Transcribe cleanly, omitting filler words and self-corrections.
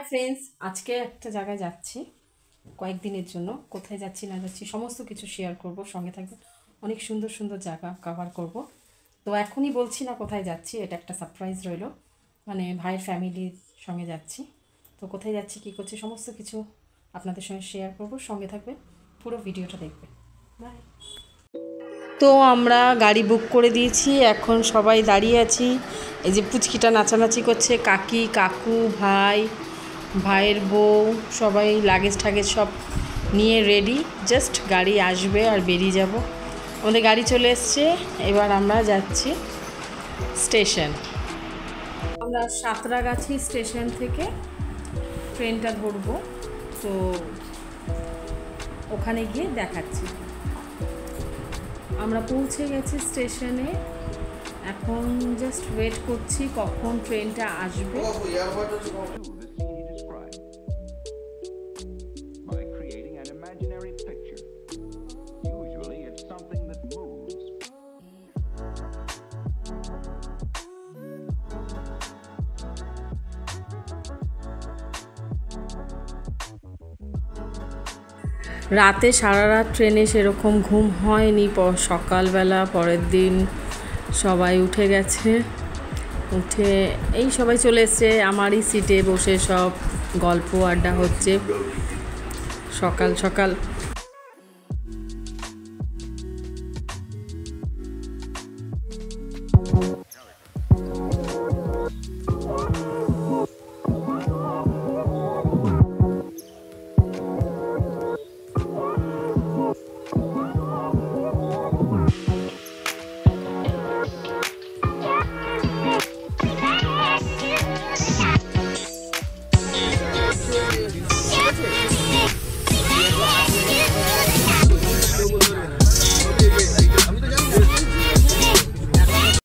Friends, আজকে একটা জায়গায় যাচ্ছি কয়েকদিনের জন্য। কোথায় যাচ্ছি না যাচ্ছি সমস্ত কিছু শেয়ার করব, সঙ্গে থাকবে। অনেক সুন্দর সুন্দর জায়গা কভার করব। তো এখনই বলছি না কোথায় যাচ্ছি, এটা একটা সারপ্রাইজ রইল। মানে ভাইয়ের ফ্যামিলির সঙ্গে যাচ্ছি। তো কোথায় যাচ্ছি, কী করছি, সমস্ত কিছু আপনাদের সঙ্গে শেয়ার করব, সঙ্গে থাকবে, পুরো ভিডিওটা দেখবে। বাই। তো আমরা গাড়ি বুক করে দিয়েছি, এখন সবাই দাঁড়িয়ে আছি। এই যে পুচকিটা নাচানাচি করছে, কাকি কাকু ভাই ভাইয়ের বউ সবাই লাগেজ ঠাগেজ সব নিয়ে রেডি, জাস্ট গাড়ি আসবে আর বেরিয়ে যাব। আমাদের গাড়ি চলে এসছে, এবার আমরা যাচ্ছি স্টেশন। আমরা সাঁতরাগাছি স্টেশন থেকে ট্রেনটা ধরবো, তো ওখানে গিয়ে দেখাচ্ছি। আমরা পৌঁছে গেছি স্টেশনে, এখন জাস্ট ওয়েট করছি কখন ট্রেনটা আসবে। রাতে সারা রাত ট্রেনে সেরকম ঘুম হয়নি। সকালবেলা পরের দিন সবাই উঠে গেছে, উঠে এই সবাই চলে এসছে, আমারই সিটে বসে সব গল্প আড্ডা হচ্ছে। সকাল সকাল